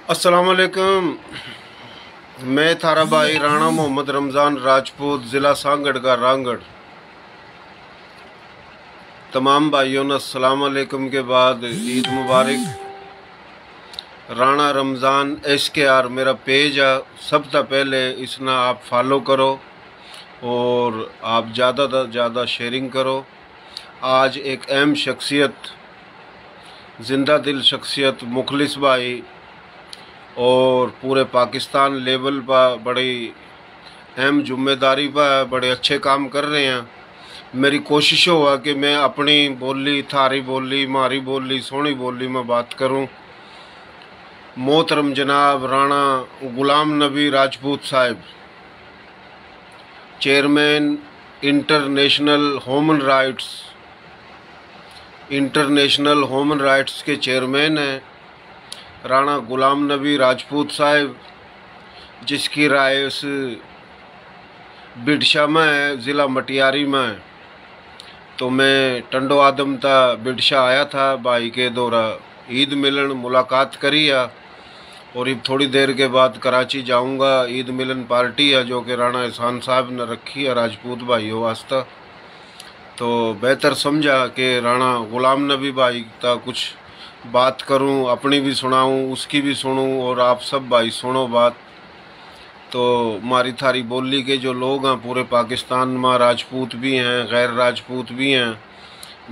अस्सलाम वालेकुम। मैं थारा भाई राणा मोहम्मद रमज़ान राजपूत, ज़िला सांगड़ का रांगड़। तमाम भाइयों ने अस्सलाम वालेकुम के बाद ईद मुबारक। राणा रमज़ान SKR मेरा पेज है। सबसे पहले इसना आप फॉलो करो और आप ज़्यादा से ज़्यादा शेयरिंग करो। आज एक अहम शख्सियत, जिंदा दिल शख्सियत मुखलिस भाई और पूरे पाकिस्तान लेवल पर बड़ी अहम जिम्मेदारी पर बड़े अच्छे काम कर रहे हैं। मेरी कोशिश हुआ कि मैं अपनी बोली, थारी बोली, मारी बोली, सोनी बोली में बात करूं। मोहतरम जनाब राणा गुलाम नबी राजपूत साहब, चेयरमैन इंटरनेशनल ह्यूमन राइट्स के चेयरमैन हैं राणा गुलाम नबी राजपूत साहब, जिसकी राय उस बिडशा में है, ज़िला मटियारी में। तो मैं टंडो आदम था बिडशा आया था भाई के दौरा ईद मिलन मुलाकात करी है और अब थोड़ी देर के बाद कराची जाऊंगा। ईद मिलन पार्टी है जो कि राणा एहसान साहब ने रखी है राजपूत भाइयों वास्ता। तो बेहतर समझा कि राणा गुलाम नबी भाई का कुछ बात करूं, अपनी भी सुनाऊं, उसकी भी सुनूं और आप सब भाई सुनो बात। तो मारी थारी बोली के जो लोग हैं पूरे पाकिस्तान में, राजपूत भी हैं, गैर राजपूत भी हैं,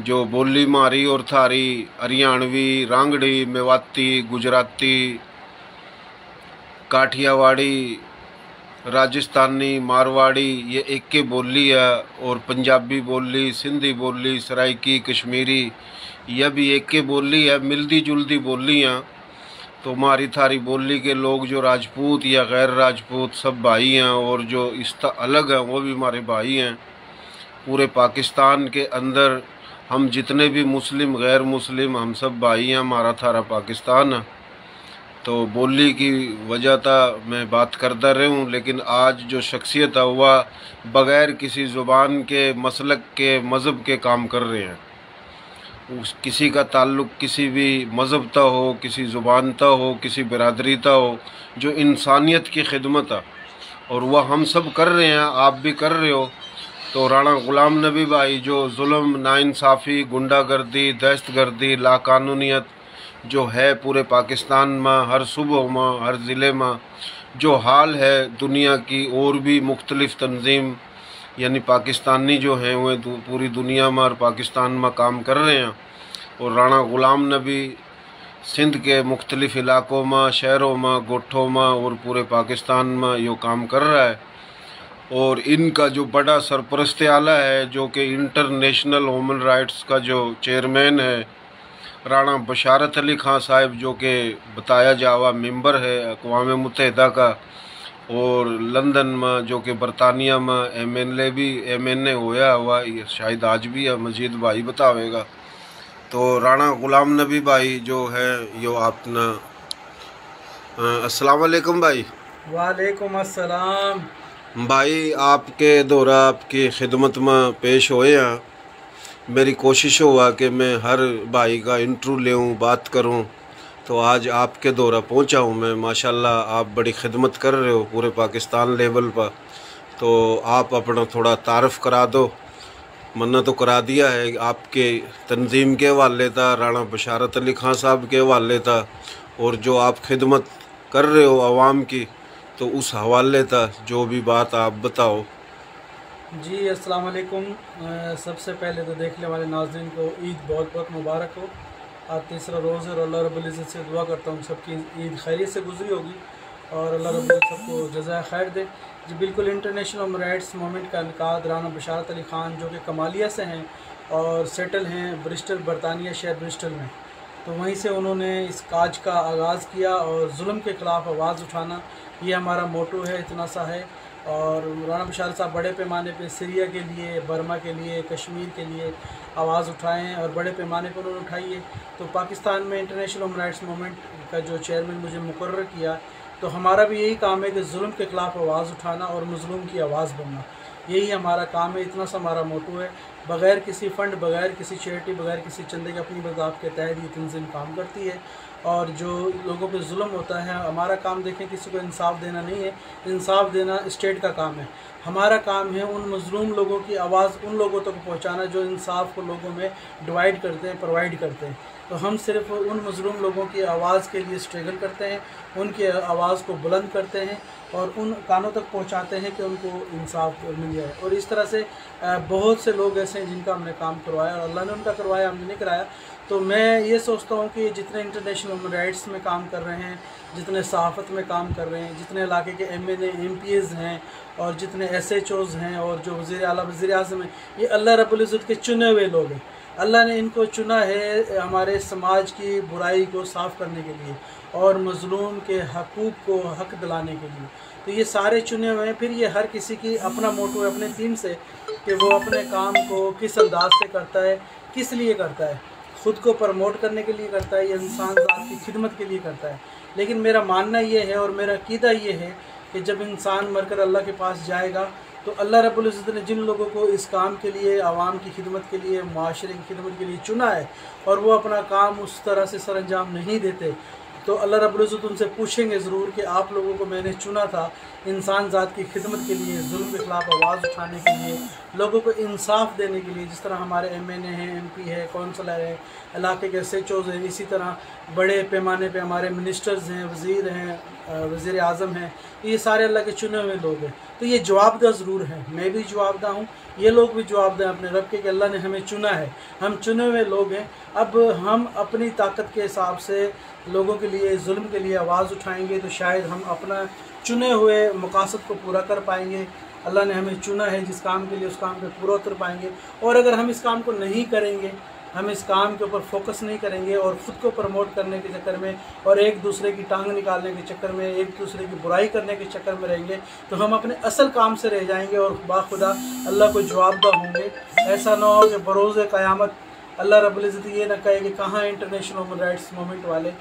जो बोली मारी और थारी हरियाणवी, रांगड़ी, मेवाती, गुजराती, काठियावाड़ी, राजस्थानी, मारवाड़ी, ये एक के बोली है। और पंजाबी बोली, सिंधी बोली, सराइकी, कश्मीरी, यह भी एक के बोली है, मिलती जुलती बोली हैं। तो मारी थारी बोली के लोग जो राजपूत या गैर राजपूत सब भाई हैं और जो इसका अलग हैं वो भी हमारे भाई हैं। पूरे पाकिस्तान के अंदर हम जितने भी मुस्लिम गैर मुस्लिम हम सब भाई हैं, हमारा थारा पाकिस्तान है। तो बोली की वजह था मैं बात करता रहूं, लेकिन आज जो शख्सियत है वह बग़ैर किसी ज़ुबान के, मसलक के, मज़हब के काम कर रहे हैं। किसी का ताल्लुक़ किसी भी मज़हब ता हो, किसी ज़ुबान ता हो, किसी बिरादरी ता हो, जो इंसानियत की खिदमत है और वह हम सब कर रहे हैं, आप भी कर रहे हो। तो राणा गुलाम नबी भाई जो जुल्म, नाइंसाफ़ी, गुंडागर्दी, दहशतगर्दी, लाकानूनियत जो है पूरे पाकिस्तान में, हर सूबों में, हर ज़िले में जो हाल है दुनिया की, और भी मुख्तलिफ़ तंजीम यानी पाकिस्तानी जो हैं वह पूरी दुनिया में और पाकिस्तान में काम कर रहे हैं। और राणा गुलाम नबी सिंध के मुख्तलिफ़ इलाकों में, शहरों में, गोठों में और पूरे पाकिस्तान में यो काम कर रहा है। और इनका जो बड़ा सरपरस्त आला है जो कि इंटरनेशनल ह्यूमन राइट्स का जो चेयरमैन है राणा बशारत अली खां साहब, जो कि बताया जावा मेंबर है अक़वाम मुत्तहिदा का, और लंदन में जो कि बरतानिया में MNA होया हुआ, शायद आज भी है, मजीद भाई बतावेगा। तो राणा गुलाम नबी भाई जो है यो अपना अस्सलाम वालेकुम भाई। वालेकुम अस्सलाम भाई, आपके दौरा आपकी खिदमत में पेश होए हैं। मेरी कोशिश हुआ कि मैं हर भाई का इंटरव्यू लेऊँ, बात करूँ। तो आज आपके दौरा पहुंचा हूं मैं। माशाल्लाह आप बड़ी खिदमत कर रहे हो पूरे पाकिस्तान लेवल पर। तो आप अपना थोड़ा तारफ़ करा दो। मन्ना तो करा दिया है, आपके तंजीम के हवाले था, राणा बशारत अली खां साहब के हवाले था, और जो आप खिदमत कर रहे हो आवाम की, तो उस हवाले था जो भी बात आप बताओ। जी अस्सलाम वालेकुम। सबसे पहले तो देखने वाले नाज़रीन को ईद बहुत बहुत मुबारक हो। आज तीसरा रोज़ है और अल्लाह रब्बुल इज़्ज़त से दुआ करता हूँ सबकी ईद खैरियत से गुजरी होगी और अल्लाह रब्बुल इज़्ज़त सबको जज़ाए खैर दे। जी बिल्कुल, इंटरनेशनल ह्यूमन राइट्स मूवमेंट का इनकाद राणा बशारत अली ख़ान जो कि कमालिया से हैं और सेटल हैं ब्रिस्टल, बरतानिया शहर ब्रिस्टल में। तो वहीं से उन्होंने इस काज का आगाज़ किया और जुल्म के ख़िलाफ़ आवाज़ उठाना, ये हमारा मोटो है, इतना सा है। और राणा बशारत साहब बड़े पैमाने पे सीरिया के लिए, बर्मा के लिए, कश्मीर के लिए आवाज़ उठाएं और बड़े पैमाने पर उन्होंने उठाई है। तो पाकिस्तान में इंटरनेशनल ह्यूमन राइट्स मूवमेंट का जो चेयरमैन मुझे मुकर्रर किया, तो हमारा भी यही काम है कि जुल्म के ख़िलाफ़ आवाज़ उठाना और मज़लूम की आवाज़ बनना, यही हमारा काम है, इतना सा हमारा मोटो है। बग़ैर किसी फ़ंड, बग़ैर किसी चैरिटी, बग़ैर किसी चंदे के अपनी मज़ाक़ के तहत ये तंज़ीम काम करती है। और जो लोगों पे जुल्म होता है, हमारा काम देखें किसी को इंसाफ देना नहीं है, इंसाफ देना स्टेट का काम है। हमारा काम है उन मज़लूम लोगों की आवाज़ उन लोगों तक पहुंचाना जो इंसाफ को लोगों में डिवाइड करते हैं, प्रोवाइड करते हैं। तो हम सिर्फ उन मज़लूम लोगों की आवाज़ के लिए स्ट्रगल करते हैं, उनकी आवाज़ को बुलंद करते हैं और उन कानों तक पहुंचाते हैं कि उनको इंसाफ मिल जाए। और इस तरह से बहुत से लोग ऐसे हैं जिनका हमने काम करवाया और अल्लाह ने उनका करवाया, हमने नहीं कराया। तो मैं ये सोचता हूँ कि जितने इंटरनेशनल ह्यूमन राइट्स में काम कर रहे हैं, जितने सहाफ़त में काम कर रहे हैं, जितने इलाके के MNA MPs हैं और जितने SHOs हैं और जो वज़ीर आला वज़ीर आज़म हैं, ये अल्लाह रब्बुल इज़्ज़त के चुने हुए लोग हैं। अल्लाह ने इनको चुना है हमारे समाज की बुराई को साफ़ करने के लिए और मज़लूम के हकूक़ को हक़ दिलाने के लिए। तो ये सारे चुने हुए हैं। फिर ये हर किसी की अपना मोटो है अपने थीम से कि वो अपने काम को किस अंदाज से करता है, किस लिए करता है। ख़ुद को प्रमोट करने के लिए करता है या इंसान ज़ात की खिदमत के लिए करता है। लेकिन मेरा मानना ये है और मेरा अक़ीदा ये है कि जब इंसान मरकर अल्लाह के पास जाएगा तो अल्लाह रब्बुल इज़्ज़त ने जिन लोगों को इस काम के लिए, आवाम की खिदमत के लिए, माशरे की खिदमत के लिए चुना है और वो अपना काम उस तरह से सरअंजाम नहीं देते, तो अल्लाह रब्बुल इज़्ज़त उनसे पूछेंगे ज़रूर कि आप लोगों को मैंने चुना था इंसान ज़ात की खिदमत के लिए, जुल्म के ख़िलाफ़ आवाज़ उठाने के लिए, लोगों को इंसाफ देने के लिए। जिस तरह हमारे MNA हैं, MP है, कौंसलर है, इलाके के SHOs हैं, इसी तरह बड़े पैमाने पे हमारे मिनिस्टर्स हैं, वज़ीर हैं, वज़ीर आज़म हैं, ये सारे अल्लाह के चुने हुए लोग हैं। तो ये जवाबदा ज़रूर है, मैं भी जवाबदा हूँ, ये लोग भी जवाबदा हैं अपने रब के कि अल्लाह ने हमें चुना है, हम चुने हुए लोग हैं। अब हम अपनी ताकत के हिसाब से लोगों के लिए, जुल्म के लिए आवाज़ उठाएंगे तो शायद हम अपना चुने हुए मकासद को पूरा कर पाएंगे। अल्लाह ने हमें चुना है जिस काम के लिए, उस काम पे पूरा उतर पाएंगे। और अगर हम इस काम को नहीं करेंगे, हम इस काम के ऊपर फोकस नहीं करेंगे और ख़ुद को प्रमोट करने के चक्कर में और एक दूसरे की टांग निकालने के चक्कर में, एक दूसरे की बुराई करने के चक्कर में रहेंगे तो हम अपने असल काम से रह जाएंगे और बाखुदा अल्लाह को जवाबदा होंगे। ऐसा ना हो कि बरोज़ क़यामत अल्लाह रब्बुल इज़्ज़त ये ना कहे कि कहाँ इंटरनेशनल ह्यूमन राइट्स मूवमेंट वाले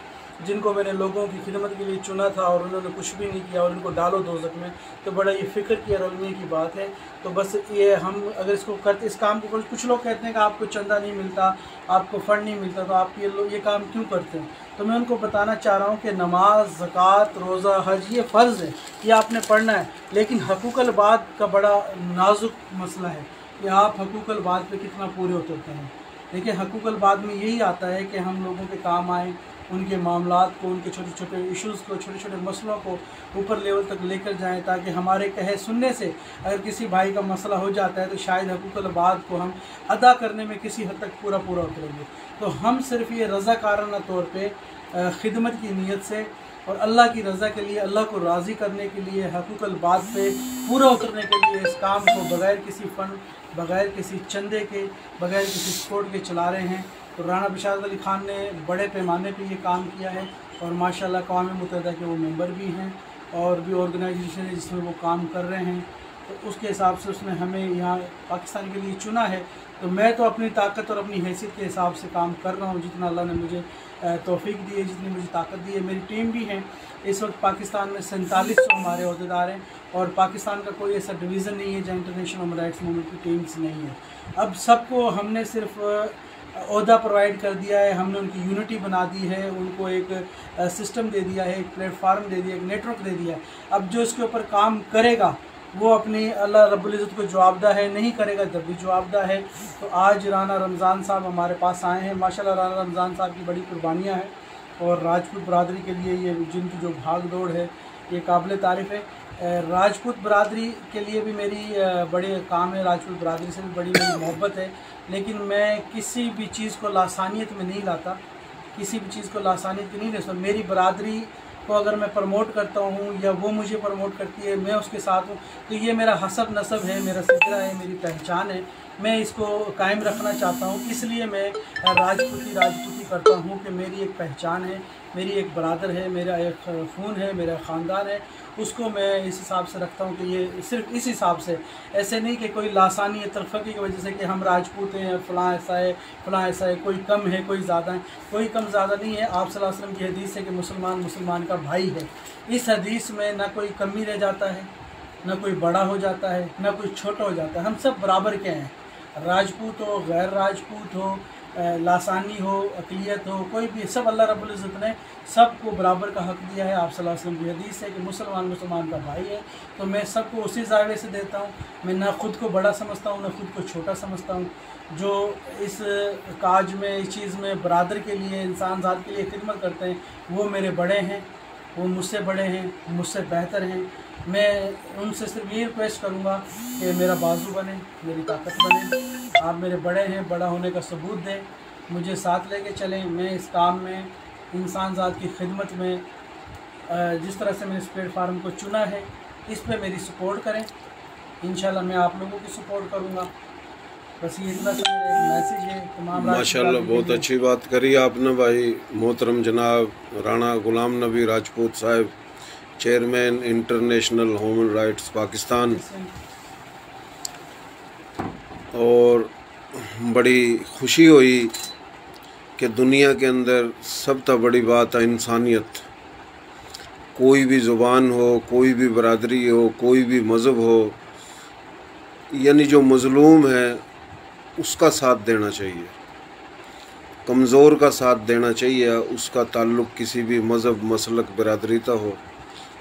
जिनको मैंने लोगों की खिदमत के लिए चुना था और उन्होंने कुछ भी नहीं किया और इनको डालो दोज़ख में। तो बड़ा ये फ़िक्र की और अलमी की बात है। तो बस ये हम अगर इसको करते, इस काम को, कुछ लोग कहते हैं कि आपको चंदा नहीं मिलता, आपको फ़ंड नहीं मिलता, तो आप ये काम क्यों करते हैं? तो मैं उनको बताना चाह रहा हूँ कि नमाज, ज़कात, रोज़ा, हज ये फ़र्ज़ है, ये आपने पढ़ना है। लेकिन हकूक़ुल बाद का बड़ा नाजुक मसला है कि आप हकूक़ुल बाद पे कितना पूरे उतरते हैं। देखिए, हकूक़ुल बाद में यही आता है कि हम लोगों के काम आएँ, उनके मामलात को, उनके छोटे छोटे इश्यूज़ को, छोटे छोटे मसलों को ऊपर लेवल तक लेकर जाएं, ताकि हमारे कहे सुनने से अगर किसी भाई का मसला हो जाता है तो शायद हकूक़ुल बाद को हम अदा करने में किसी हद तक पूरा उतरेंगे। तो हम सिर्फ ये रज़ाकाराना तौर पे खिदमत की नीयत से और अल्लाह की रज़ा के लिए, अल्लाह को राज़ी करने के लिए, हकूक़ुल बाद पे पूरा उतरने के लिए इस काम को बग़ैर किसी फ़ंड, बग़ैर किसी चंदे के, बग़ैर किसी सपोर्ट के चला रहे हैं। तो राना बिशारत अली ख़ान ने बड़े पैमाने पे ये काम किया है और माशाल्लाह अक़वाम मुत्तहिदा के वो मेंबर भी हैं और भी ऑर्गेनाइजेशन है जिसमें वो काम कर रहे हैं। तो उसके हिसाब से उसने हमें यहाँ पाकिस्तान के लिए चुना है। तो मैं तो अपनी ताकत और अपनी हैसियत के हिसाब से काम कर रहा हूँ, जितना अल्लाह ने मुझे तौफ़ीक दी है, जितनी मुझे ताकत दी है। मेरी टीम भी है, इस वक्त पाकिस्तान में 4700 हमारे अहदेदार हैं और पाकिस्तान का कोई ऐसा डिवीज़न नहीं है जहाँ इंटरनेशनल ह्यूमन राइट्स मूवमेंट की टीम्स नहीं है। अब सबको हमने सिर्फ ओहदा प्रोवाइड कर दिया है, हमने उनकी यूनिटी बना दी है, उनको एक सिस्टम दे दिया है, एक प्लेटफार्म दे दिया, एक नेटवर्क दे दिया है। अब जो इसके ऊपर काम करेगा वो अपनी अल्लाह रब्बुल इज़्ज़त को जवाबदा है, नहीं करेगा तब भी जवाबदा है। तो आज राना रमज़ान साहब हमारे पास आए हैं। माशाल्लाह राना रमज़ान साहब की बड़ी कुर्बानियाँ हैं और राजपूत बरदरी के लिए ये जिनकी जो भाग दौड़ है ये काबिल तारीफ़ है। राजपूत बरदरी के लिए भी मेरी बड़े काम है, राजपूत बरदरी से भी बड़ी मेरी मोहब्बत है। लेकिन मैं किसी भी चीज़ को लासानियत में नहीं लाता, किसी भी चीज़ को लासानियत नहीं ले सकता। मेरी बरदरी को अगर मैं प्रमोट करता हूँ या वो मुझे प्रमोट करती है, मैं उसके साथ हूँ, तो ये मेरा हसब नसब है, मेरा सिलसिला है, मेरी पहचान है। मैं इसको कायम रखना चाहता हूँ, इसलिए मैं राजपूती करता हूँ कि मेरी एक पहचान है, मेरी एक बरादर है, मेरा एक खून है, मेरा ख़ानदान है। उसको मैं इस हिसाब से रखता हूँ कि ये सिर्फ इस हिसाब से, ऐसे नहीं कि कोई लासानी या तरफ़की की वजह से कि हम राजपूत हैं, फ़लाँ ऐसा है, फ़लाँ ऐसा है, कोई कम है, कोई ज़्यादा है। कोई कम ज़्यादा नहीं है। आप सल्लल्लाहु अलैहि वसल्लम की हदीस है कि मुसलमान मुसलमान का भाई है। इस हदीस में ना कोई कमी रह जाता है, ना कोई बड़ा हो जाता है, ना कोई छोटा हो जाता है। हम सब बराबर के हैं। राजपूत हो, गैर राजपूत हो, लासानी हो, अक़लियत हो, कोई भी, सब अल्लाह रब्बुल इज़्ज़त ने सबको बराबर का हक़ दिया है। आप सल्लल्लाहु अलैहि वसल्लम की हदीस है कि मुसलमान मुसलमान का भाई है। तो मैं सबको उसी ज़ाविये से देता हूँ। मैं ना ख़ुद को बड़ा समझता हूँ, ना ख़ुद को छोटा समझता हूँ। जो इस काज में, इस चीज़ में बरादर के लिए, इंसान ज़ात के लिए खिदमत करते हैं, वो मेरे बड़े हैं, वो मुझसे बड़े हैं, मुझसे बेहतर हैं। मैं उनसे सिर्फ ये रिक्वेस्ट करूँगा कि मेरा बाजू बने, मेरी ताकत बने। आप मेरे बड़े हैं, बड़ा होने का सबूत दें, मुझे साथ लेके चलें। मैं इस काम में, इंसान ज़ात की खिदमत में, जिस तरह से मैंने इस प्लेटफार्म को चुना है, इस पे मेरी सपोर्ट करें। इंशाल्लाह मैं आप लोगों की सपोर्ट करूँगा। बस ये इतना सा मेरा एक मैसेज है तमाम। माशाल्लाह बहुत अच्छी बात करी आपने भाई। मोहतरम जनाब राणा गुलाम नबी राजपूत साहब, chairman international human rights Pakistan. और बड़ी खुशी हुई कि दुनिया के अंदर सबसे बड़ी बात है इंसानियत। कोई भी ज़ुबान हो, कोई भी बरादरी हो, कोई भी मज़हब हो, यानी जो मज़लूम है उसका साथ देना चाहिए, कमज़ोर का साथ देना चाहिए। उसका ताल्लुक़ किसी भी मज़हब, मसलक, बरादरी का हो,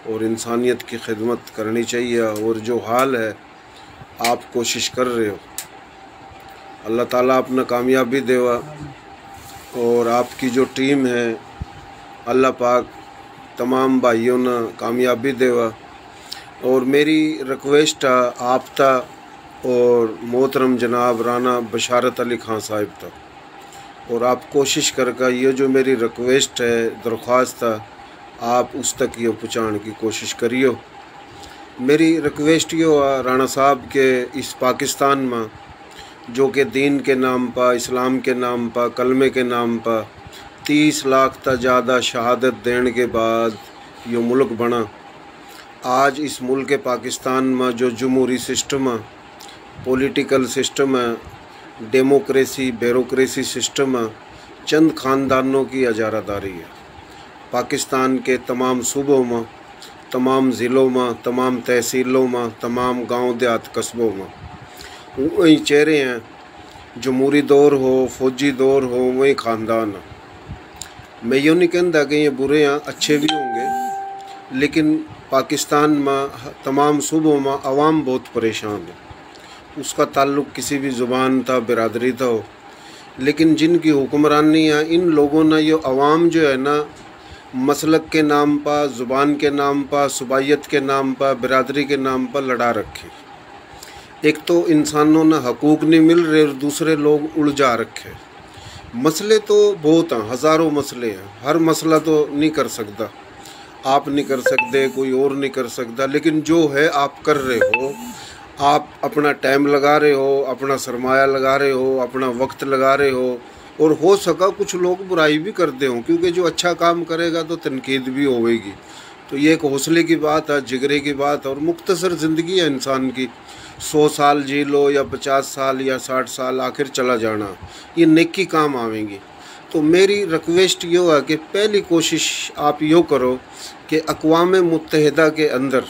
और इंसानियत की खिदमत करनी चाहिए। और जो हाल है आप कोशिश कर रहे हो, अल्लाह ताला अपना कामयाबी देवा। और आपकी जो टीम है, अल्लाह पाक तमाम भाइयों ने कामयाबी देवा। और मेरी रिक्वेस्ट है आपता और मोहतरम जनाब राना बशारत अली खान साहिब था, और आप कोशिश करके ये जो मेरी रिक्वेस्ट है, दरख्वास्त है, आप उस तक ये पहुँचाने की कोशिश करियो। मेरी रिक्वेस्ट ये हुआ राना साहब के इस पाकिस्तान में, जो कि दीन के नाम पर, इस्लाम के नाम पर, कलमे के नाम पर 30 लाख तक ज़्यादा शहादत देने के बाद ये मुल्क बना। आज इस मुल्क पाकिस्तान में जो जमहूरी सिस्टम है, पॉलिटिकल सिस्टम है, डेमोक्रेसी, ब्यूरोक्रेसी सिस्टम है, चंद ख़ानदानों की इजारादारी है। पाकिस्तान के तमाम सूबों में, तमाम ज़िलों में, तमाम तहसीलों में, तमाम गांव देहात कस्बों में वही चेहरे हैं। जमहूरी दौर हो, फौजी दौर हो, वही ख़ानदान है। मैं यूँ नहीं कहता कि ये बुरे हैं, अच्छे भी होंगे, लेकिन पाकिस्तान में तमाम सूबों में अवाम बहुत परेशान है। उसका ताल्लुक़ किसी भी ज़ुबान था, बिरादरी था हो, लेकिन जिनकी हुक्मरानी है, इन लोगों ने ये अवाम जो है ना, मसलक के नाम पर, ज़ुबान के नाम पर, सुबाइयत के नाम पर, बिरादरी के नाम पर लड़ा रखे। एक तो इंसानों ने हकूक़ नहीं मिल रहे, और दूसरे लोग उलझा रखे। मसले तो बहुत हैं, हज़ारों मसले हैं, हर मसला तो नहीं कर सकता, आप नहीं कर सकते, कोई और नहीं कर सकता, लेकिन जो है आप कर रहे हो। आप अपना टाइम लगा रहे हो, अपना सरमाया लगा रहे हो, अपना वक्त लगा रहे हो, और हो सका कुछ लोग बुराई भी करते हो, क्योंकि जो अच्छा काम करेगा तो तनकीद भी होगी। तो ये एक हौसले की बात है, जिगरे की बात है, और मुख्तसर ज़िंदगी है इंसान की। 100 साल जी लो या 50 साल या 60 साल, आखिर चला जाना, ये नेकी काम आवेंगी। तो मेरी रिक्वेस्ट ये है कि पहली कोशिश आप यो करो कि अक़वाम मुत्तहिदा के अंदर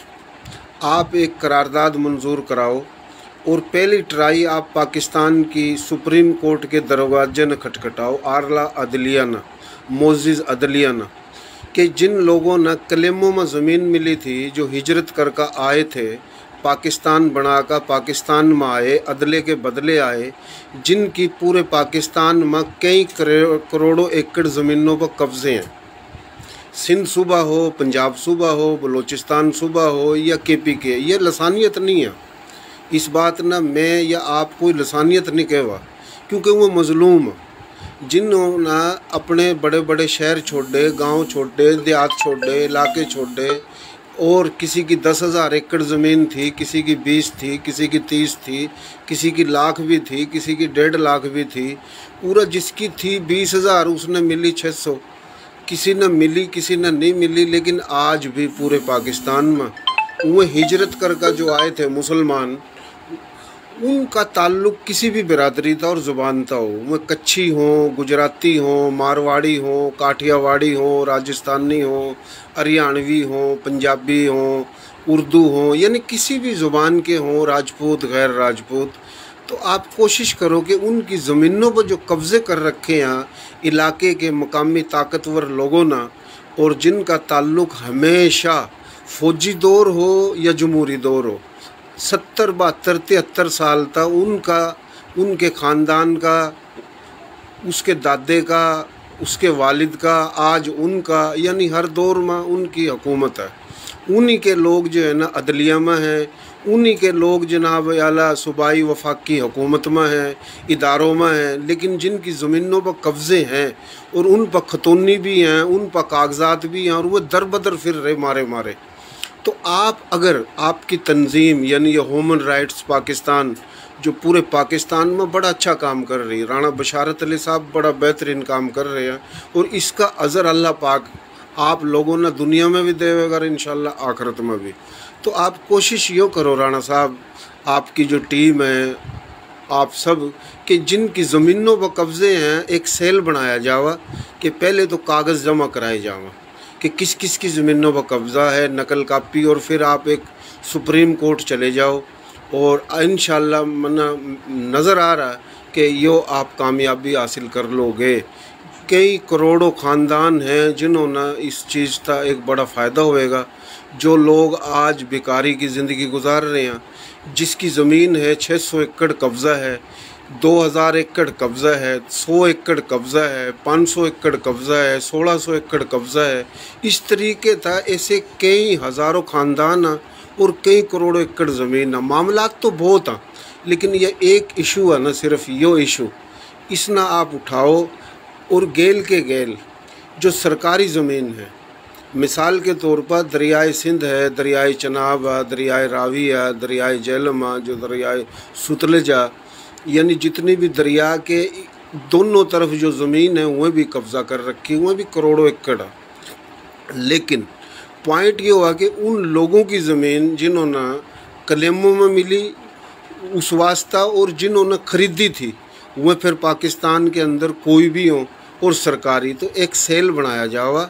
आप एक करारदाद मंजूर कराओ, और पहली ट्राई आप पाकिस्तान की सुप्रीम कोर्ट के दरवाजे न खटखटाओ, आरला अदलिया न, मोजिज़ अदलिया न, कि जिन लोगों ने कलेमों में ज़मीन मिली थी, जो हिजरत करके आए थे, पाकिस्तान बनाकर पाकिस्तान में आए, अदले के बदले आए, जिनकी पूरे पाकिस्तान में कई करोड़ों एकड़ ज़मीनों पर कब्ज़े हैं। सिंध सूबा हो, पंजाब सूबा हो, बलूचिस्तान सूबा हो या KP के, ये लसानियत नहीं है। इस बात ना मैं या आप कोई लसानियत नहीं कहवा, क्योंकि वो मज़लूम जिन्होंने अपने बड़े बड़े शहर छोड़े, गांव छोड़े, देहात छोड़े, इलाके छोड़े, और किसी की 10,000 एकड़ ज़मीन थी, किसी की 20 थी, किसी की 30 थी, किसी की लाख भी थी, किसी की 1.5 लाख भी थी। पूरा जिसकी थी 20,000 उसने मिली 600, किसी ने मिली, किसी ने नहीं मिली। लेकिन आज भी पूरे पाकिस्तान में वो हिजरत करके जो आए थे मुसलमान, उनका ताल्लुक़ किसी भी बिरादरी था और ज़ुबान था हो, वो कच्छी हों, गुजराती हों, मारवाड़ी हों, काठियावाड़ी हों, राजस्थानी हों, हरियाणवी हों, पंजाबी हों, उर्दू हों, यानी किसी भी ज़ुबान के हों, राजपूत, गैर राजपूत। तो आप कोशिश करो कि उनकी ज़मीनों पर जो कब्ज़े कर रखे हैं इलाके के मकामी ताकतवर लोगों ना, और जिनका ताल्लुक़ हमेशा फ़ौजी दौर हो या जमहूरी दौर हो, 70 72 73 साल तक उनका, उनके ख़ानदान का, उसके दादे का, उसके वालिद का, आज उनका, यानी हर दौर में उनकी हुकूमत है। उन्हीं के लोग जो है ना अदलिया में हैं, उन्हीं के लोग जनाब आला सूबाई वफाकी हुकूमत में हैं, इदारों में हैं, लेकिन जिनकी ज़मीनों पर कब्ज़े हैं और उन पर खतौनी भी हैं, उन पर कागजात भी हैं, और वो दर बदर फिर रहे मारे मारे। तो आप अगर आपकी तंजीम यानी ये ह्यूमन राइट्स पाकिस्तान जो पूरे पाकिस्तान में बड़ा अच्छा काम कर रही है, राणा बशारत अली साहब बड़ा बेहतरीन काम कर रहे हैं, और इसका अज़र अल्लाह पाक आप लोगों ने दुनिया में भी देगा इंशाल्लाह आखिरत में भी। तो आप कोशिश यो करो राणा साहब, आपकी जो टीम है, आप सब कि जिनकी ज़मीनों पर कब्ज़े हैं एक सेल बनाया जावा कि पहले तो कागज़ जमा कराए जावा कि किस किस की ज़मीनों पर कब्ज़ा है, नकल कापी, और फिर आप एक सुप्रीम कोर्ट चले जाओ, और इंशाल्लाह मना नज़र आ रहा है कि यो आप कामयाबी हासिल कर लोगे। कई करोड़ों ख़ानदान हैं जिन्होंने इस चीज़ का एक बड़ा फ़ायदा होएगा। जो लोग आज बेकारी की ज़िंदगी गुजार रहे हैं, जिसकी ज़मीन है 600 एकड़ कब्ज़ा है, 2000 एकड़ कब्ज़ा है, 100 एकड़ कब्ज़ा है, 500 एकड़ कब्ज़ा है, 1600 एकड़ कब्ज़ा है, इस तरीके था ऐसे कई हज़ारों ख़ानदान हैं और कई करोड़ों एकड़ ज़मीन है। मामलात तो बहुत हैं, लेकिन यह एक इशू है ना, सिर्फ यो इशू इसना आप उठाओ, और गेल के गेल जो सरकारी ज़मीन है, मिसाल के तौर पर दरियाए सिंध है, दरियाए चनाब है, दरियाए रावी है, दरियाए झेलम है, जो दरियाए सुतलजा, यानी जितनी भी दरिया के दोनों तरफ जो ज़मीन है वह भी कब्ज़ा कर रखी, वह भी करोड़ों एकड़ है। लेकिन पॉइंट ये हुआ कि उन लोगों की ज़मीन जिन्होंने कलेमों में मिली उस वास्ता और जिन्होंने ख़रीदी थी वह फिर पाकिस्तान के अंदर कोई भी हो और सरकारी, तो एक सेल बनाया जावा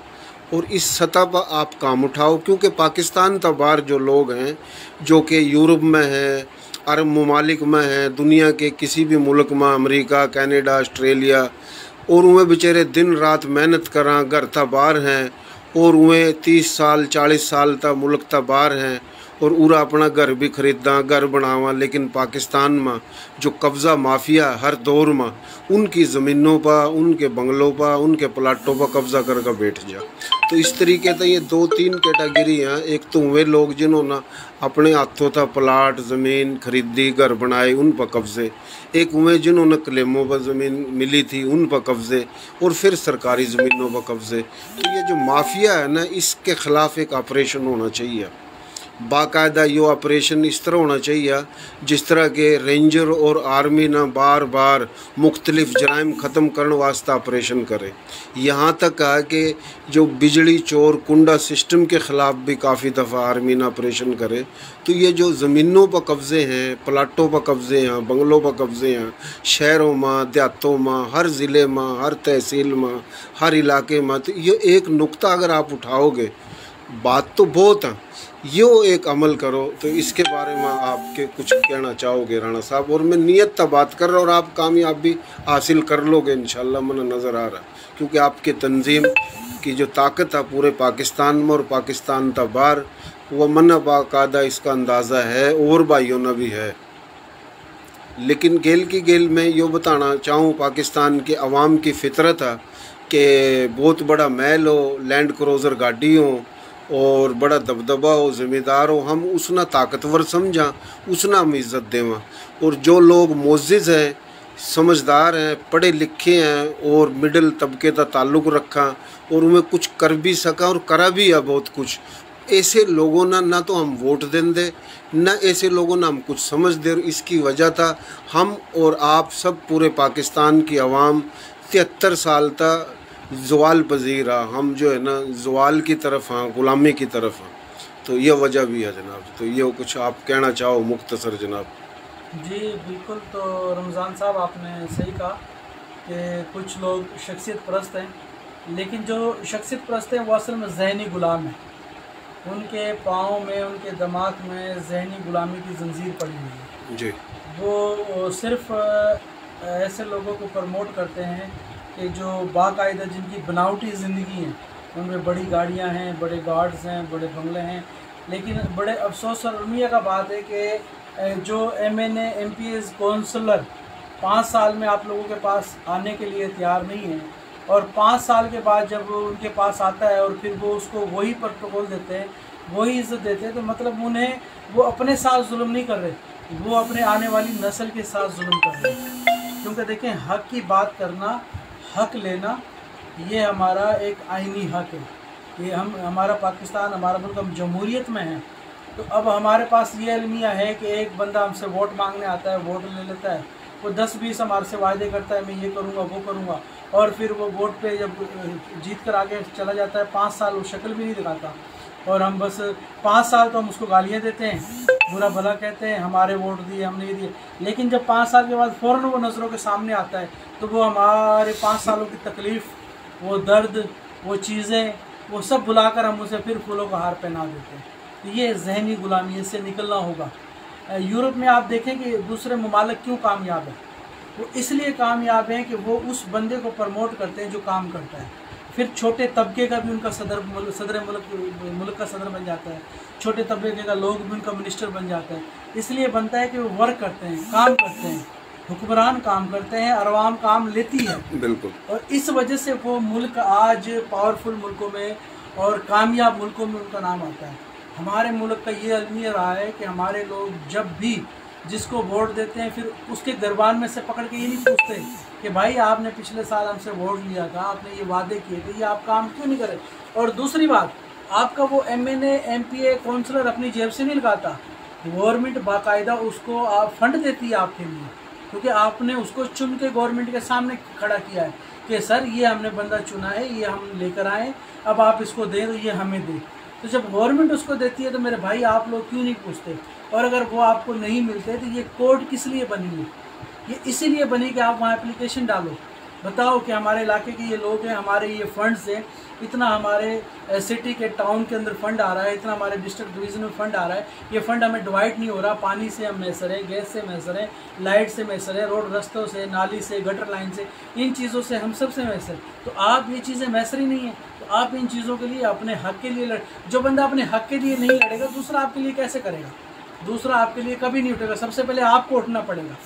और इस सतह पर आप काम उठाओ, क्योंकि पाकिस्तान तो बाहर जो लोग हैं जो कि यूरोप में हैं, अरब ममालिक में हैं, दुनिया के किसी भी मुल्क में, अमेरिका, कनाडा, ऑस्ट्रेलिया, और वह बेचारे दिन रात मेहनत करा घर था बाहर हैं, और वह 30 साल 40 साल तक मुल्क था बाहर हैं, और उरा अपना घर भी खरीदा, घर बनावा, लेकिन पाकिस्तान में जो कब्ज़ा माफिया हर दौर में उनकी ज़मीनों पर, उनके बंगलों पर, उनके प्लाटों पर कब्ज़ा करके बैठ जा। तो इस तरीके से ये 2-3 कैटेगरी हैं। एक तो वे लोग जिन्होंने अपने हाथों था प्लाट ज़मीन खरीदी, घर बनाए, उन पर कब्ज़े, एक वे जिन्होंने क्लेमों पर ज़मीन मिली थी उन पर कब्ज़े, और फिर सरकारी ज़मीनों पर कब्ज़े। तो ये जो माफिया है ना, इसके ख़िलाफ़ एक ऑपरेशन होना चाहिए, बाकायदा ये ऑपरेशन इस तरह होना चाहिए जिस तरह के रेंजर और आर्मी ना बार बार मुख्तलिफ जराइम ख़त्म करने वास्ते ऑपरेशन करे। यहाँ तक है कि जो बिजली चोर कुंडा सिस्टम के ख़िलाफ़ भी काफ़ी दफ़ा आर्मी ना ऑपरेशन करे। तो ये जो ज़मीनों पर कब्ज़े हैं, प्लाटों पर कब्ज़े हैं, बंगलों पर कब्ज़े हैं, शहरों में, देहातों में, हर ज़िले में, हर तहसील में, हर इलाके में, तो ये एक नुक्ता अगर आप उठाओगे, बात तो बहुत है, यो एक अमल करो। तो इसके बारे में आपके कुछ कहना चाहोगे राणा साहब? और मैं नियत तक बात कर रहा हूँ और आप कामयाबी हासिल कर लोगे इंशाल्लाह, मुझे नज़र आ रहा, क्योंकि आपके तंजीम की जो ताकत है पूरे पाकिस्तान में और पाकिस्तान तक बाहर, वह मन बाकायदा इसका अंदाज़ा है और भाइयों ने भी है। लेकिन गेल की गेल मैं यो बताना चाहूँ, पाकिस्तान के अवाम की फितरत है कि बहुत बड़ा महल हो, लैंड क्रूज़र गाड़ी हो और बड़ा दबदबा हो, ज़िम्मेदार हो, हम उसना ताकतवर समझा, उसना हम इज़्ज़त देवा। और जो लोग मोअज़्ज़िज़ हैं, समझदार हैं, पढ़े लिखे हैं और मिडिल तबके का ताल्लुक़ रखा और उन्हें कुछ कर भी सका और करा भी है बहुत कुछ, ऐसे लोगों ना तो हम वोट देंगे, न ऐसे लोगों ने हम कुछ समझ दे। इसकी वजह था हम और आप सब पूरे पाकिस्तान की आवाम 73 साल तक ज़वाल पजीर रहा, हम जो है ना ज़वाल की तरफ हैं, ग़ुलामी की तरफ हैं। तो ये वजह भी है जनाब। तो ये कुछ आप कहना चाहो मुख्तसर जनाब? जी बिल्कुल। तो रमज़ान साहब आपने सही कहा कि कुछ लोग शख्सियत परस्त हैं, लेकिन जो शख्सियत परस्त हैं वो असल में ज़हनी ग़ुलाम हैं। उनके पाँव में, उनके दिमाग में ज़हनी ग़ुलामी की जंजीर पड़ी हुई है। जी। वो सिर्फ ऐसे लोगों को प्रमोट करते हैं कि जो बाकायदा जिनकी बनावटी ज़िंदगी है, उनमें बड़ी गाड़ियां हैं, बड़े गार्ड्स हैं, बड़े बंगले हैं। लेकिन बड़े अफसोस और उम्मीद का बात है कि जो MNA MPs काउंसलर 5 साल में आप लोगों के पास आने के लिए तैयार नहीं है, और 5 साल के बाद जब वो उनके पास आता है और फिर वो उसको वही प्रोटोकॉल देते हैं, वही इज़्ज़त देते हैं, तो मतलब उन्हें वो अपने साथ जुल्म नहीं कर रहे, वो अपने आने वाली नस्ल के साथ जुल्म कर रहे हैं। क्योंकि देखें, हक़ की बात करना, हक़ लेना, ये हमारा एक आइनी हक़ है। ये हमारा पाकिस्तान, हमारा मुल्क, हम जमहूरियत में हैं। तो अब हमारे पास ये अलमिया है कि एक बंदा हमसे वोट मांगने आता है, वोट ले लेता है, वो 10-20 हमारे से वायदे करता है, मैं ये करूँगा, वो करूँगा, और फिर वो वोट पे जब जीत कर आगे चला जाता है, 5 साल वो शक्ल भी नहीं दिखाता, और हम बस 5 साल तो हम उसको गालियाँ देते हैं, बुरा भला कहते हैं, हमारे वोट दिए, हमने ये दिए। लेकिन जब 5 साल के बाद फ़ौरन वो नज़रों के सामने आता है, तो वो हमारे 5 सालों की तकलीफ़, वो दर्द, वो चीज़ें, वो सब भुलाकर हम उसे फिर फूलों का हार पहना देते हैं। तो ये जहनी गुलामी, इससे निकलना होगा। यूरोप में आप देखें कि दूसरे ममालिक क्यों कामयाब है, वो इसलिए कामयाब हैं कि वो उस बंदे को प्रमोट करते हैं जो काम करता है। फिर छोटे तबके का भी उनका सदर मुल्क का सदर बन जाता है, छोटे तबके का लोग भी उनका मिनिस्टर बन जाता है। इसलिए बनता है कि वो वर्क करते हैं, काम करते हैं, हुक्मरान काम करते हैं, अवाम काम लेती है। बिल्कुल। और इस वजह से वो मुल्क आज पावरफुल मुल्कों में और कामयाब मुल्कों में उनका नाम आता है। हमारे मुल्क का ये अलमिया रहा है कि हमारे लोग जब भी जिसको वोट देते हैं, फिर उसके दरबार में से पकड़ के ये नहीं पूछते कि भाई आपने पिछले साल हमसे वोट लिया था, आपने ये वादे किए थे, ये आप काम क्यों नहीं करे। और दूसरी बात, आपका वो MNA MPA काउंसलर अपनी जेब से नहीं लगाता, गवर्नमेंट बाकायदा उसको आप फंड देती है आपके लिए, क्योंकि आपने उसको चुन के गवर्नमेंट के सामने खड़ा किया है कि सर ये हमने बंदा चुना है, ये हम लेकर आए, अब आप इसको दें तो ये हमें दें। तो जब गवर्नमेंट उसको देती है तो मेरे भाई आप लोग क्यों नहीं पूछते। और अगर वो आपको नहीं मिलते तो ये कोड किस लिए बनी है, ये इसीलिए बनी कि आप वहाँ एप्लीकेशन डालो, बताओ कि हमारे इलाके के ये लोग हैं, हमारे ये फंड्स हैं, इतना हमारे सिटी के टाउन के अंदर फंड आ रहा है, इतना हमारे डिस्ट्रिक्ट डिवीज़न में फंड आ रहा है, ये फंड हमें डिवाइड नहीं हो रहा, पानी से हम मैसर है, गैस से मैसर है, लाइट से मैसर है, रोड रस्तों से, नाली से, गटर लाइन से, इन चीज़ों से हम सब से मैसर। तो आप ये चीज़ें मैसर ही नहीं है, तो आप इन चीज़ों के लिए, अपने हक़ के लिए जो बंदा अपने हक़ के लिए नहीं लड़ेगा, दूसरा आपके लिए कैसे करेगा। दूसरा आपके लिए कभी नहीं उठेगा। सबसे पहले आपको उठना पड़ेगा।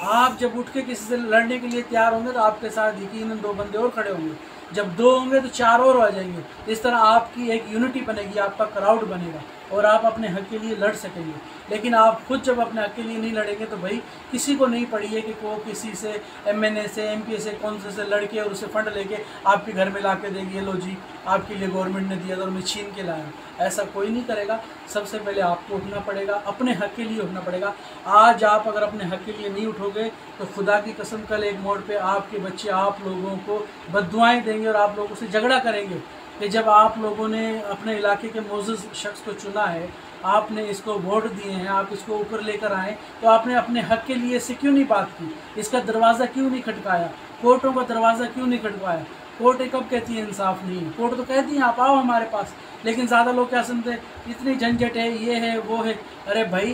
आप जब उठ के किसी से लड़ने के लिए तैयार होंगे तो आपके साथ यकीनन 2 बंदे और खड़े होंगे, जब 2 होंगे तो 4 और आ जाएंगे। इस तरह आपकी एक यूनिटी बनेगी, आपका क्राउड बनेगा और आप अपने हक़ के लिए लड़ सकेंगे। लेकिन आप खुद जब अपने हक़ के लिए नहीं लड़ेंगे तो भाई किसी को नहीं पड़ी है कि वो किसी से MNA से MPA से कौन से लड़के और उसे फंड लेके आपके घर में ला के देगी, लो जी आपके लिए गवर्नमेंट ने दिया था और मैं छीन के लाया। ऐसा कोई नहीं करेगा। सबसे पहले आपको उठना पड़ेगा, अपने हक़ के लिए उठना पड़ेगा। आज आप अगर अपने हक़ के लिए नहीं उठोगे तो खुदा की कसम कल एक मोड़ पे आपके बच्चे आप लोगों को बद्दुआएं देंगे और आप लोगों से झगड़ा करेंगे कि जब आप लोगों ने अपने इलाके के मोअज़्ज़ज़ शख्स को चुना है, आपने इसको वोट दिए हैं, आप इसको ऊपर लेकर आए, तो आपने अपने हक़ के लिए से क्यों नहीं बात की, इसका दरवाज़ा क्यों नहीं खटकाया, कोर्टों का दरवाज़ा क्यों नहीं खटकाया। कोर्ट कब कहती है इंसाफ नहीं है, कोर्ट तो कहती है आप आओ हमारे पास। लेकिन ज़्यादा लोग क्या सुनते हैं, इतनी झंझट है, ये है वो है। अरे भाई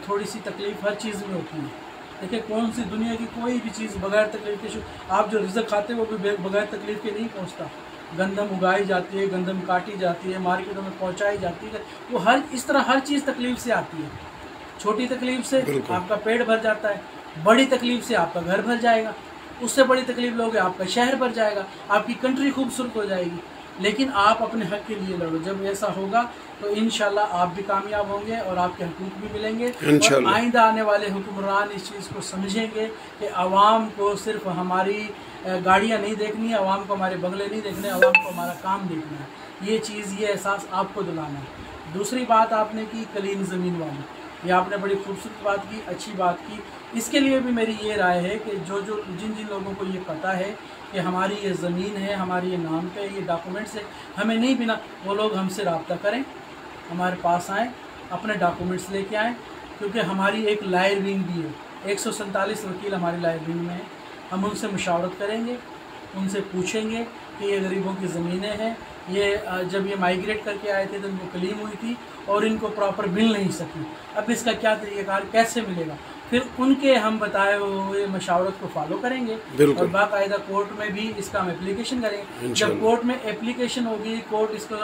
थोड़ी सी तकलीफ़ हर चीज़ में होती है। देखिए कौन सी दुनिया की कोई भी चीज़ बगैर तकलीफ़ के, आप जो रिज़्क़ खाते हैं वो भी बगैर तकलीफ़ के नहीं पहुँचता। गंदम उगाई जाती है, गंदम काटी जाती है, मार्केटों में पहुँचाई जाती है, वो हर इस तरह हर चीज़ तकलीफ़ से आती है। छोटी तकलीफ़ से आपका पेट भर जाता है, बड़ी तकलीफ़ से आपका घर भर जाएगा, उससे बड़ी तकलीफ़ लोगे आपका शहर भर जाएगा, आपकी कंट्री खूबसूरत हो जाएगी। लेकिन आप अपने हक़ के लिए लड़ो। जब ऐसा होगा तो इंशाल्लाह आप भी कामयाब होंगे और आपके हकूक़ भी मिलेंगे। और आइंदा आने वाले हुक्मरान इस चीज़ को समझेंगे कि आवाम को सिर्फ हमारी गाड़ियाँ नहीं देखनी है, आवाम को हमारे बंगले नहीं देखने, आवाम को हमारा काम देखना है। ये चीज़, ये एहसास आपको दिलाना है। दूसरी बात आपने की कलीन ज़मीन वाली, ये आपने बड़ी खूबसूरत बात की, अच्छी बात की। इसके लिए भी मेरी ये राय है कि जिन लोगों को ये पता है कि हमारी ये ज़मीन है, हमारी ये नाम पे ये डॉक्यूमेंट्स है, हमें नहीं बिना, वो लोग हमसे रब्ता करें, हमारे पास आएँ, अपने डॉक्यूमेंट्स लेके आएँ। क्योंकि हमारी एक लायर विंग भी है, 147 वकील हमारी लायर विंग में हैं। हम उनसे मुशावरत करेंगे, उनसे पूछेंगे कि ये गरीबों की ज़मीनें हैं, ये जब ये माइग्रेट करके आए थे तो इनको कलीम हुई थी और इनको प्रॉपर मिल नहीं सकी। अब इसका क्या तरीक़ाकार कैसे मिलेगा, फिर उनके हम बताए हुए मशावरत को फॉलो करेंगे और बाकायदा कोर्ट में भी इसका हम एप्लीकेशन करेंगे। जब कोर्ट में एप्लीकेशन होगी, कोर्ट इसको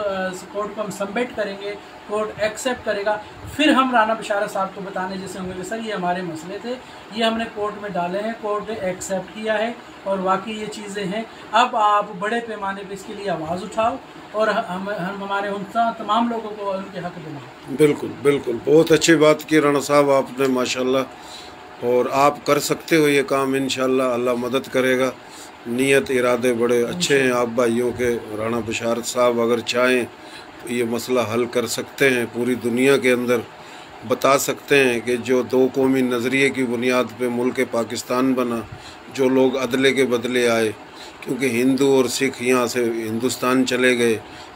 कोर्ट को हम सबमिट करेंगे, कोर्ट एक्सेप्ट करेगा, फिर हम राना बशारत साहब को बताने जैसे होंगे कि सर ये हमारे मसले थे, ये हमने कोर्ट में डाले हैं, कोर्ट ने एक्सेप्ट किया है और वाकई ये चीज़ें हैं। अब आप बड़े पैमाने पर इसके लिए आवाज़ उठाओ और हम हमारे उन तमाम लोगों को उनके हक दिलाओ। बिल्कुल बिल्कुल, बहुत अच्छी बात की राणा साहब आपने माशाल्लाह, और आप कर सकते हो ये काम इंशाल्लाह, अल्लाह मदद करेगा। नीयत इरादे बड़े अच्छे हैं आप भाइयों के। राणा बशारत साहब अगर चाहें तो ये मसला हल कर सकते हैं, पूरी दुनिया के अंदर बता सकते हैं कि जो दो कौमी नज़रिए की बुनियाद पे मुल्क पाकिस्तान बना, जो लोग अदले के बदले आए, क्योंकि हिंदू और सिख यहाँ से हिंदुस्तान चले गए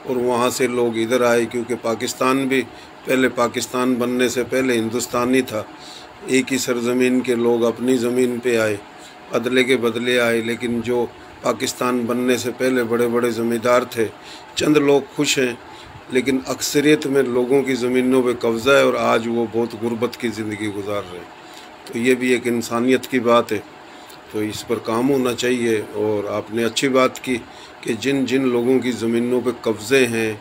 और वहाँ से लोग इधर आए, क्योंकि पाकिस्तान भी पहले पाकिस्तान बनने से पहले हिंदुस्तानी था। एक ही सरजमीन के लोग अपनी ज़मीन पे आए, अदले के बदले आए, लेकिन जो पाकिस्तान बनने से पहले बड़े बड़े ज़मींदार थे। चंद लोग खुश हैं, लेकिन अक्सरियत में लोगों की ज़मीनों पे कब्ज़ा है और आज वो बहुत गुर्बत की ज़िंदगी गुजार रहे हैं। तो ये भी एक इंसानियत की बात है, तो इस पर काम होना चाहिए। और आपने अच्छी बात की कि जिन जिन लोगों की ज़मीनों पे कब्ज़े हैं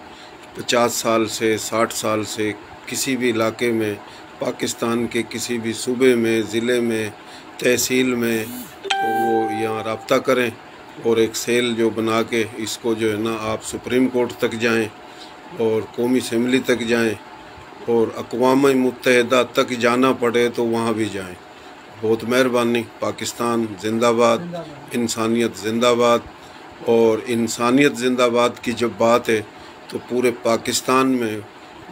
50 साल से 60 साल से, किसी भी इलाके में, पाकिस्तान के किसी भी सूबे में, ज़िले में, तहसील में, तो वो यहाँ रब्ता करें और एक सेल जो बना के इसको जो है ना, आप सुप्रीम कोर्ट तक जाएं और कौमी असम्बली तक जाएं और अक़वाम मुत्तहिदा तक जाना पड़े तो वहाँ भी जाएं। बहुत मेहरबानी। पाकिस्तान जिंदाबाद, इंसानियत जिंदाबाद। और इंसानियत जिंदाबाद की जब बात है तो पूरे पाकिस्तान में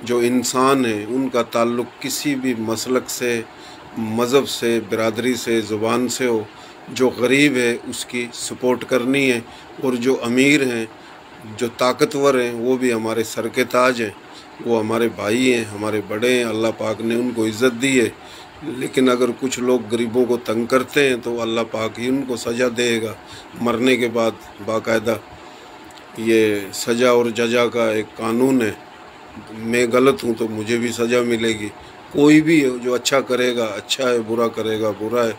जो इंसान है उनका ताल्लुक़ किसी भी मसलक से, मज़हब से, बिरादरी से, ज़ुबान से हो। जो गरीब है उसकी सपोर्ट करनी है, और जो अमीर हैं, जो ताकतवर हैं, वो भी हमारे सर के ताज हैं, वो हमारे भाई हैं, हमारे बड़े हैं। अल्लाह पाक ने उनको इज़्ज़त दी है, लेकिन अगर कुछ लोग गरीबों को तंग करते हैं तो अल्लाह पाक ही उनको सज़ा देगा। मरने के बाद बाकायदा ये सज़ा और जजा का एक कानून है। मैं गलत हूँ तो मुझे भी सज़ा मिलेगी। कोई भी है जो अच्छा करेगा अच्छा है, बुरा करेगा बुरा है।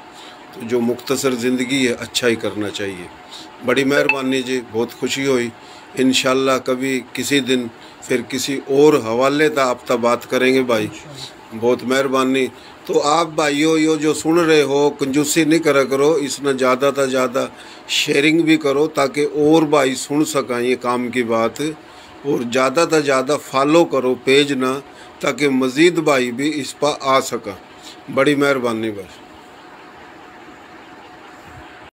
तो जो मुख्तसर ज़िंदगी है अच्छा ही करना चाहिए। बड़ी मेहरबानी जी, बहुत खुशी हुई। इंशाल्लाह कभी किसी दिन फिर किसी और हवाले था आप तब बात करेंगे भाई। बहुत मेहरबानी। तो आप भाइयों यो जो सुन रहे हो, कंजूसी नहीं करा करो, इसमें ज़्यादा से ज़्यादा शेयरिंग भी करो ताकि और भाई सुन सकें ये काम की बात, और ज़्यादा से ज़्यादा फॉलो करो पेज ना, ताकि मज़ीद भाई भी इस पर आ सका। बड़ी मेहरबानी भाई।